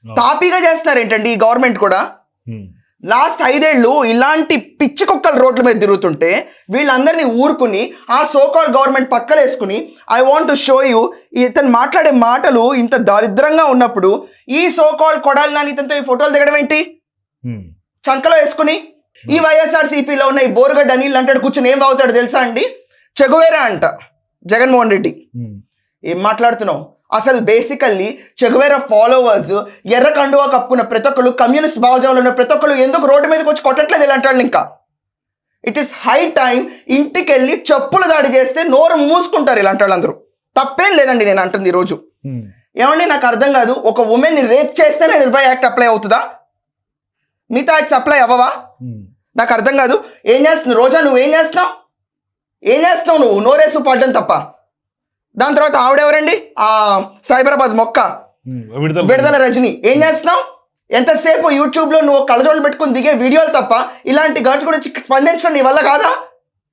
తాపీగా చేస్తున్నారు ఏంటండి ఈ గవర్నమెంట్ కూడా. లాస్ట్ 5 ఏళ్ళు ఇలాంటి పిచ్చి కుక్కలు రోడ్ల మీద తిరుగుతుంటే వీళ్ళందరినీ ఊరుకుని ఆ సోకాల్ గవర్నమెంట్ పక్కలేసుకుని I want to show you, ఇతను మాట్లాడే మాటలు ఇంత దరిద్రంగా ఉన్నప్పుడు ఈ సోకాల్ కొడాలి నాని ఇతనితో ఈ ఫోటోలు దిగడం ఏంటి చంకలో వేసుకుని. ఈ వైఎస్ఆర్సీపీలో ఉన్న ఈ బోరుగడ్డ అనిల్ అంటాడు కూర్చొని ఏం అవుతాడు తెలుసా అండి, చెగువేరా అంట జగన్మోహన్ రెడ్డి. ఏం మాట్లాడుతున్నావు అసలు? బేసికల్లీ చెగువేరా ఫాలోవర్స్ ఎర్ర కండువా కప్పుకున్న ప్రతి ఒక్కరు, కమ్యూనిస్ట్ భావజాలంలో ఉన్న ప్రతి ఒక్కరు ఎందుకు రోడ్డు మీదకి వచ్చి కొట్టట్లేదు ఇలా అంటాడు. ఇంకా ఇట్ ఈస్ హై టైం ఇంటికి వెళ్ళి చెప్పుల దాడి చేస్తే నోరు మూసుకుంటారు ఇలాంటి వాళ్ళందరూ. తప్పేం లేదండి నేను అంటుంది ఈరోజు. ఏమండి నాకు అర్థం కాదు, ఒక ఉమెన్ని రేప్ చేస్తేనే నిర్భయ యాక్ట్ అప్లై అవుతుందా, మిగతా యాక్ట్స్ అప్లై అవ్వవా? నాకు అర్థం కాదు. ఏం చేస్తున్నావు రోజా, నువ్వేం చేస్తున్నావు? ఏం చేస్తున్నావు నువ్వు? నోరేసు పడ్డం తప్ప. దాని తర్వాత ఆవిడెవరండి, ఆ సైబరాబాద్ మొక్క విడుదల రజని, ఏం చేస్తున్నావు? ఎంతసేపు యూట్యూబ్లో నువ్వు కళ్ళజోళ్ళు పెట్టుకుని దిగే వీడియోలు తప్ప ఇలాంటి ఘటన గురించి స్పందించడం నీ వల్ల కాదా?